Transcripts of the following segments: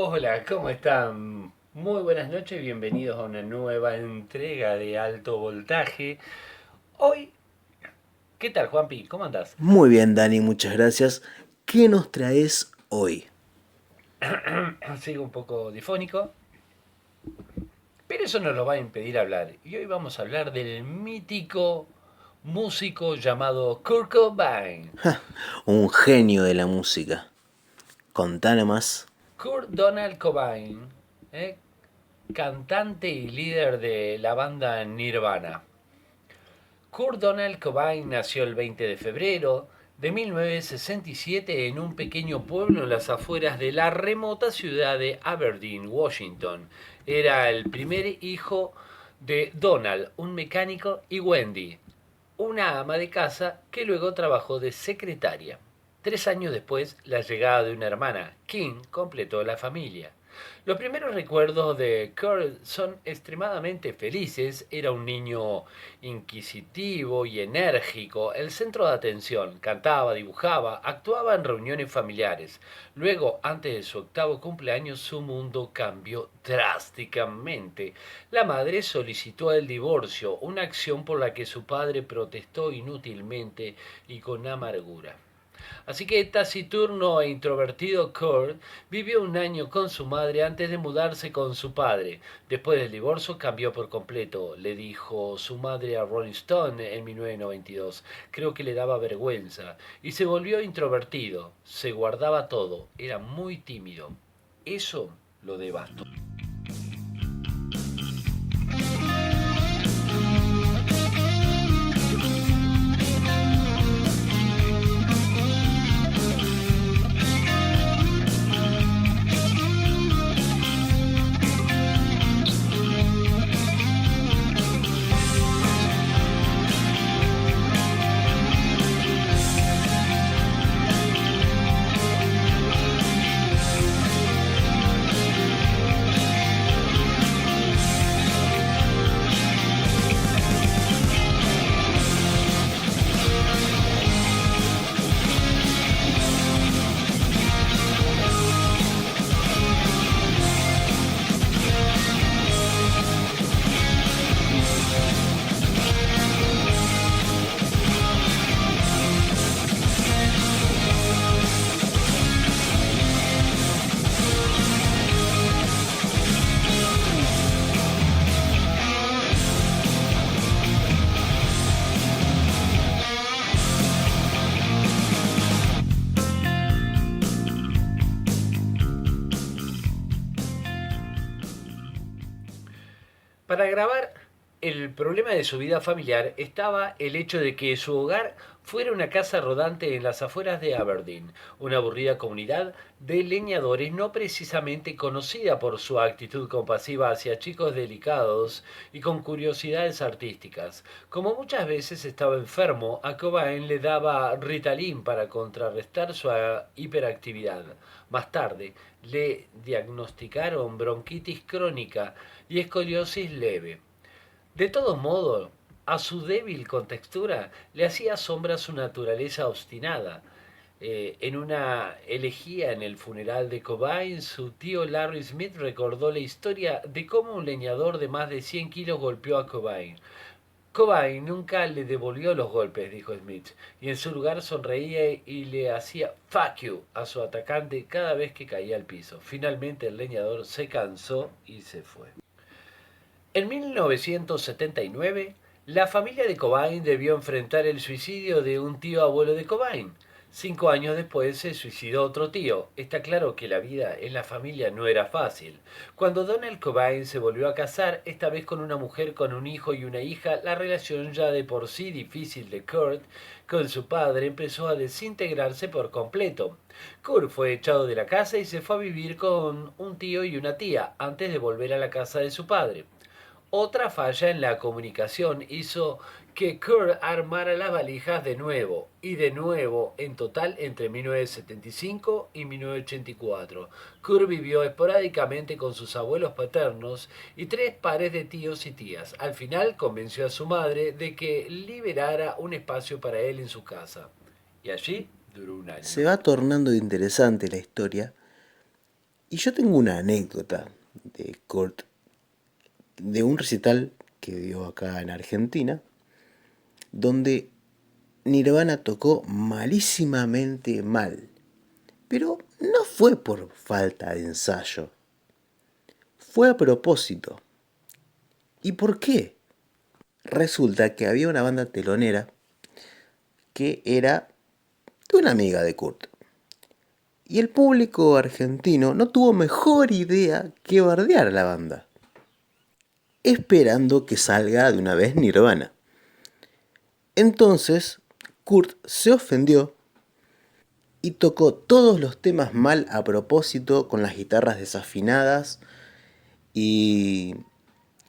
Hola, ¿cómo están? Muy buenas noches, bienvenidos a una nueva entrega de Alto Voltaje. Hoy, ¿qué tal, Juanpi? ¿Cómo andás? Muy bien, Dani, muchas gracias. ¿Qué nos traes hoy? Sigo un poco difónico, pero eso nos lo va a impedir hablar. Y hoy vamos a hablar del mítico músico llamado Kurt Cobain. Un genio de la música. Contá más. Kurt Donald Cobain, ¿eh? Cantante y líder de la banda Nirvana. Kurt Donald Cobain nació el 20 de febrero de 1967 en un pequeño pueblo en las afueras de la remota ciudad de Aberdeen, Washington. Era el primer hijo de Donald, un mecánico, y Wendy, una ama de casa que luego trabajó de secretaria. 3 años después, la llegada de una hermana, Kim, completó la familia. Los primeros recuerdos de Kurt son extremadamente felices. Era un niño inquisitivo y enérgico, el centro de atención. Cantaba, dibujaba, actuaba en reuniones familiares. Luego, antes de su octavo cumpleaños, su mundo cambió drásticamente. La madre solicitó el divorcio, una acción por la que su padre protestó inútilmente y con amargura. Así que taciturno e introvertido Kurt vivió un año con su madre antes de mudarse con su padre. Después del divorcio cambió por completo, le dijo su madre a Rolling Stone en 1992. Creo que le daba vergüenza y se volvió introvertido, se guardaba todo, era muy tímido. Eso lo devastó. Para grabar el problema de su vida familiar estaba el hecho de que su hogar fuera una casa rodante en las afueras de Aberdeen, una aburrida comunidad de leñadores no precisamente conocida por su actitud compasiva hacia chicos delicados y con curiosidades artísticas. Como muchas veces estaba enfermo, a Cobain le daba Ritalin para contrarrestar su hiperactividad. Más tarde le diagnosticaron bronquitis crónica y escoliosis leve. De todos modos, a su débil contextura le hacía sombra su naturaleza obstinada. En una elegía en el funeral de Cobain, su tío Larry Smith recordó la historia de cómo un leñador de más de 100 kilos golpeó a Cobain. Cobain nunca le devolvió los golpes, dijo Smith, y en su lugar sonreía y le hacía fuck you a su atacante cada vez que caía al piso. Finalmente el leñador se cansó y se fue. En 1979, la familia de Cobain debió enfrentar el suicidio de un tío abuelo de Cobain. 5 años después se suicidó otro tío. Está claro que la vida en la familia no era fácil. Cuando Donald Cobain se volvió a casar, esta vez con una mujer con un hijo y una hija, la relación ya de por sí difícil de Kurt con su padre empezó a desintegrarse por completo. Kurt fue echado de la casa y se fue a vivir con un tío y una tía antes de volver a la casa de su padre. Otra falla en la comunicación hizo que Kurt armara las valijas de nuevo, en total entre 1975 y 1984. Kurt vivió esporádicamente con sus abuelos paternos y tres pares de tíos y tías. Al final convenció a su madre de que liberara un espacio para él en su casa. Y allí duró un Se año. va tornando interesante la historia Y yo tengo una anécdota de Kurt, de un recital que dio acá en Argentina, donde Nirvana tocó malísimamente mal. Pero no fue por falta de ensayo, fue a propósito. ¿Y por qué? Resulta que había una banda telonera que era de una amiga de Kurt. Y el público argentino no tuvo mejor idea que bardear a la banda, esperando que salga de una vez Nirvana. Entonces, Kurt se ofendió y tocó todos los temas mal a propósito, con las guitarras desafinadas. Y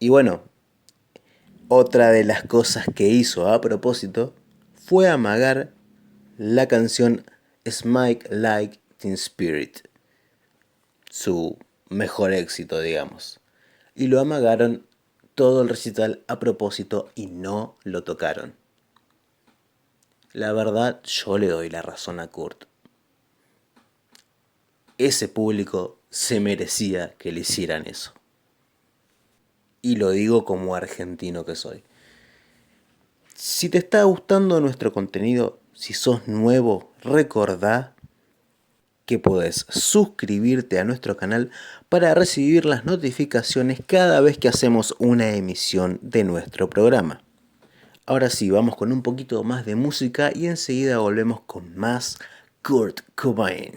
bueno, otra de las cosas que hizo a propósito fue amagar la canción Smile Like Teen Spirit, su mejor éxito, digamos. Y lo amagaron todo el recital a propósito y no lo tocaron. La verdad, yo le doy la razón a Kurt. Ese público se merecía que le hicieran eso. Y lo digo como argentino que soy. Si te está gustando nuestro contenido, si sos nuevo, recordá que podés suscribirte a nuestro canal para recibir las notificaciones cada vez que hacemos una emisión de nuestro programa. Ahora sí, vamos con un poquito más de música y enseguida volvemos con más Kurt Cobain.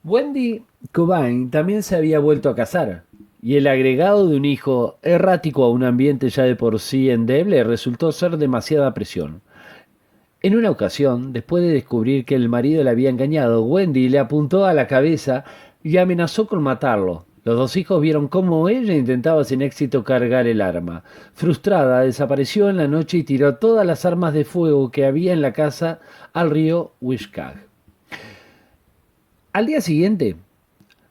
Wendy Cobain también se había vuelto a casar, y el agregado de un hijo errático a un ambiente ya de por sí endeble resultó ser demasiada presión. En una ocasión, después de descubrir que el marido la había engañado, Wendy le apuntó a la cabeza y amenazó con matarlo. Los dos hijos vieron cómo ella intentaba sin éxito cargar el arma. Frustrada, desapareció en la noche y tiró todas las armas de fuego que había en la casa al río Wishkag. Al día siguiente,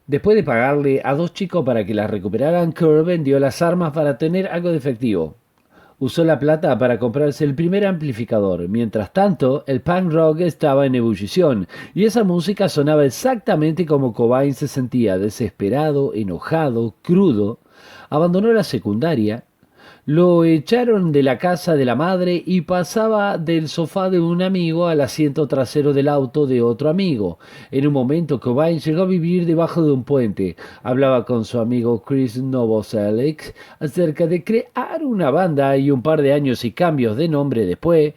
después de pagarle a dos chicos para que las recuperaran, Kurt vendió las armas para tener algo de efectivo. Usó la plata para comprarse el primer amplificador. Mientras tanto, el punk rock estaba en ebullición, y esa música sonaba exactamente como Cobain se sentía: desesperado, enojado, crudo. Abandonó la secundaria. Lo echaron de la casa de la madre y pasaba del sofá de un amigo al asiento trasero del auto de otro amigo. En un momento, Cobain llegó a vivir debajo de un puente. Hablaba con su amigo Chris Novoselic acerca de crear una banda, y un par de años y cambios de nombre después,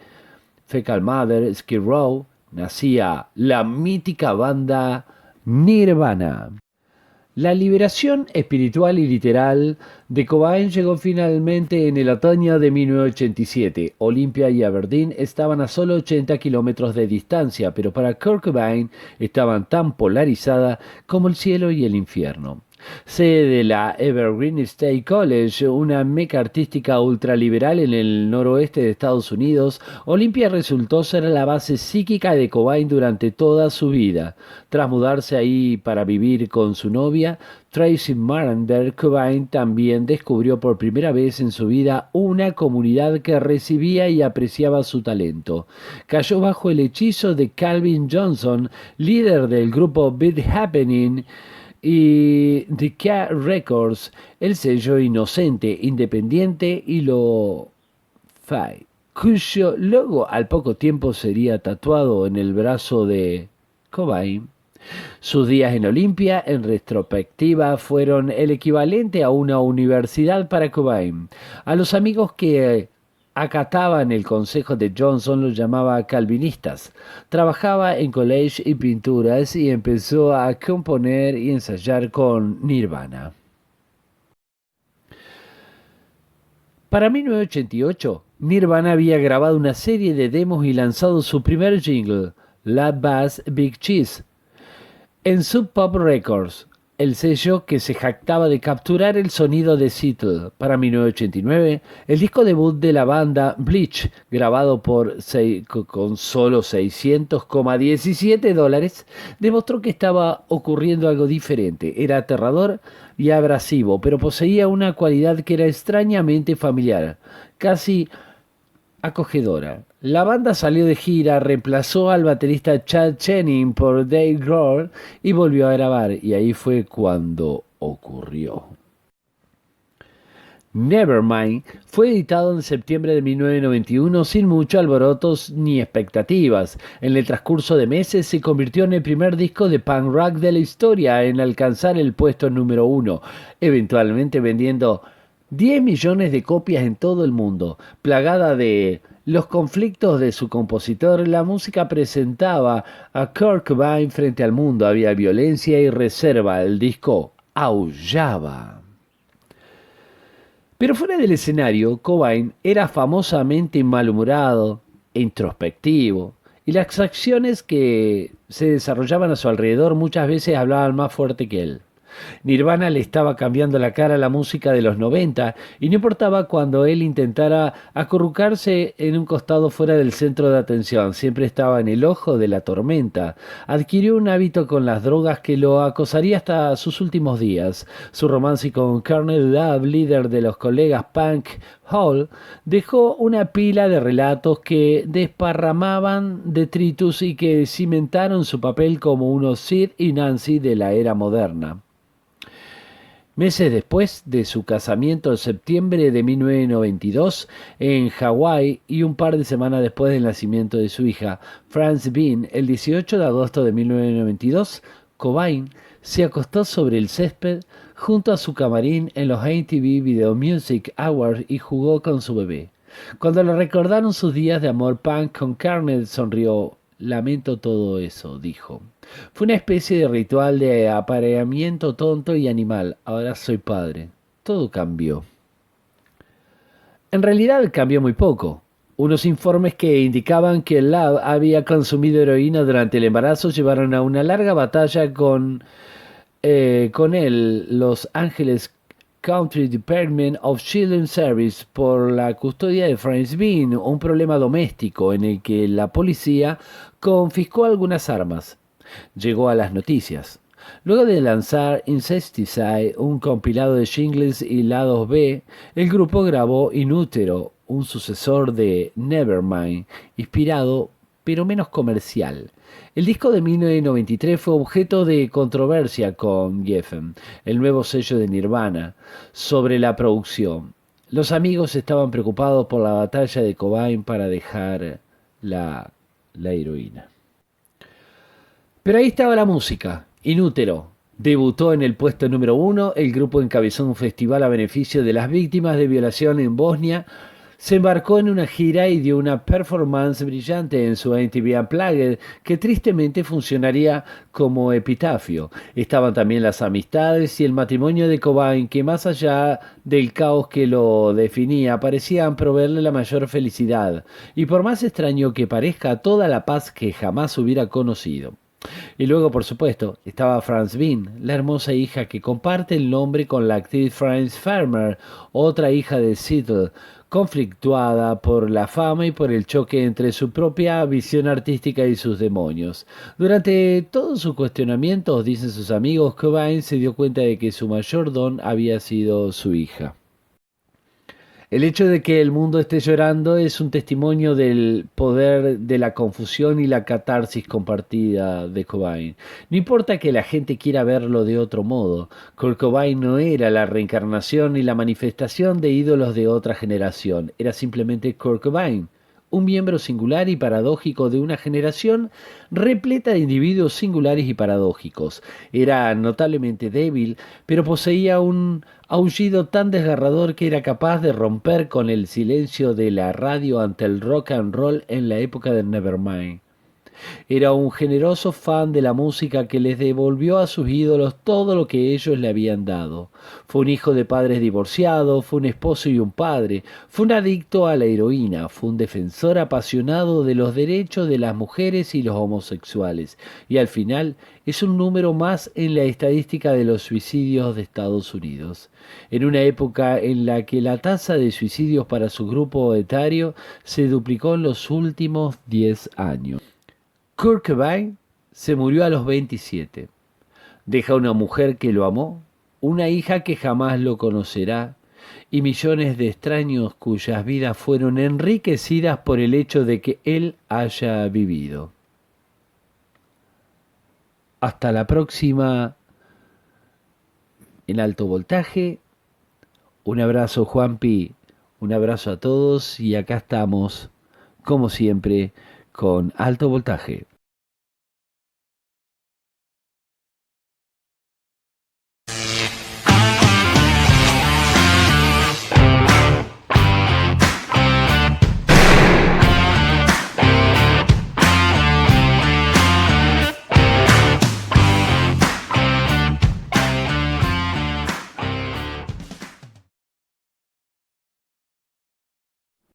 Fecal Mother, Skid Row, nacía la mítica banda Nirvana. La liberación espiritual y literal de Cobain llegó finalmente en el otoño de 1987. Olympia y Aberdeen estaban a solo 80 kilómetros de distancia, pero para Kurt Cobain estaban tan polarizadas como el cielo y el infierno. Sede de la Evergreen State College, una meca artística ultraliberal en el noroeste de Estados Unidos, Olympia resultó ser la base psíquica de Cobain durante toda su vida. Tras mudarse ahí para vivir con su novia, Tracy Marander, Cobain también descubrió por primera vez en su vida una comunidad que recibía y apreciaba su talento. Cayó bajo el hechizo de Calvin Johnson, líder del grupo Beat Happening, y Decca Records, el sello inocente, independiente y lo-fi, cuyo logo al poco tiempo sería tatuado en el brazo de Cobain. Sus días en Olympia, en retrospectiva, fueron el equivalente a una universidad para Cobain. A los amigos que acataban el consejo de Johnson los llamaba calvinistas. Trabajaba en college y pinturas y empezó a componer y ensayar con Nirvana. Para 1988, Nirvana había grabado una serie de demos y lanzado su primer jingle, La Bass Big Cheese, en Sub Pop Records, el sello que se jactaba de capturar el sonido de Seattle. Para 1989, el disco debut de la banda, Bleach, grabado con solo $600,17, demostró que estaba ocurriendo algo diferente. Era aterrador y abrasivo, pero poseía una cualidad que era extrañamente familiar, casi acogedora. La banda salió de gira, reemplazó al baterista Chad Channing por Dave Grohl y volvió a grabar, y ahí fue cuando ocurrió. Nevermind fue editado en septiembre de 1991 sin mucho alborotos ni expectativas. En el transcurso de meses se convirtió en el primer disco de punk rock de la historia en alcanzar el puesto número 1, eventualmente vendiendo 10 millones de copias en todo el mundo. Plagada de los conflictos de su compositor, la música presentaba a Kurt Cobain frente al mundo. Había violencia y reserva. El disco aullaba. Pero fuera del escenario, Cobain era famosamente malhumorado e introspectivo, y las acciones que se desarrollaban a su alrededor muchas veces hablaban más fuerte que él. Nirvana le estaba cambiando la cara a la música de los 90 y no importaba cuando él intentara acurrucarse en un costado fuera del centro de atención, siempre estaba en el ojo de la tormenta. Adquirió un hábito con las drogas que lo acosaría hasta sus últimos días. Su romance con Courtney Love, líder de los colegas Punk Hall, dejó una pila de relatos que desparramaban detritus y que cimentaron su papel como unos Sid y Nancy de la era moderna. Meses después de su casamiento en septiembre de 1992 en Hawái y un par de semanas después del nacimiento de su hija, France Bean, el 18 de agosto de 1992, Cobain se acostó sobre el césped junto a su camarín en los MTV Video Music Awards y jugó con su bebé. Cuando le recordaron sus días de amor punk con Carney, sonrió. Lamento todo eso, dijo. Fue una especie de ritual de apareamiento tonto y animal. Ahora soy padre. Todo cambió. En realidad cambió muy poco. Unos informes que indicaban que Love había consumido heroína durante el embarazo llevaron a una larga batalla con él, Los Ángeles County Department of Children's Service, por la custodia de France Bean, un problema doméstico en el que la policía confiscó algunas armas. Llegó a las noticias. Luego de lanzar Incesticide, un compilado de jingles y lados B, el grupo grabó In Utero, un sucesor de Nevermind, inspirado pero menos comercial. El disco de 1993 fue objeto de controversia con Geffen, el nuevo sello de Nirvana, sobre la producción. Los amigos estaban preocupados por la batalla de Cobain para dejar la heroína. Pero ahí estaba la música, In Utero. Debutó en el puesto número 1, el grupo encabezó un festival a beneficio de las víctimas de violación en Bosnia, se embarcó en una gira y dio una performance brillante en su MTV Unplugged que tristemente funcionaría como epitafio. Estaban también las amistades y el matrimonio de Cobain que, más allá del caos que lo definía, parecían proveerle la mayor felicidad y, por más extraño que parezca, toda la paz que jamás hubiera conocido. Y luego, por supuesto, estaba Franz Bean, la hermosa hija que comparte el nombre con la actriz Frances Farmer, otra hija de Seattle, conflictuada por la fama y por el choque entre su propia visión artística y sus demonios. Durante todos sus cuestionamientos, dicen sus amigos, Cobain se dio cuenta de que su mayor don había sido su hija. El hecho de que el mundo esté llorando es un testimonio del poder de la confusión y la catarsis compartida de Cobain. No importa que la gente quiera verlo de otro modo, Kurt Cobain no era la reencarnación ni la manifestación de ídolos de otra generación, era simplemente Kurt Cobain, un miembro singular y paradójico de una generación repleta de individuos singulares y paradójicos. Era notablemente débil, pero poseía un aullido tan desgarrador que era capaz de romper con el silencio de la radio ante el rock and roll en la época del Nevermind. Era un generoso fan de la música que les devolvió a sus ídolos todo lo que ellos le habían dado. Fue un hijo de padres divorciados, fue un esposo y un padre, fue un adicto a la heroína, fue un defensor apasionado de los derechos de las mujeres y los homosexuales, y al final es un número más en la estadística de los suicidios de Estados Unidos. En una época en la que la tasa de suicidios para su grupo etario se duplicó en los últimos 10 años. Kurt Cobain se murió a los 27. Deja una mujer que lo amó, una hija que jamás lo conocerá y millones de extraños cuyas vidas fueron enriquecidas por el hecho de que él haya vivido. Hasta la próxima en Alto Voltaje. Un abrazo, Juanpi, un abrazo a todos y acá estamos, como siempre, con Alto Voltaje.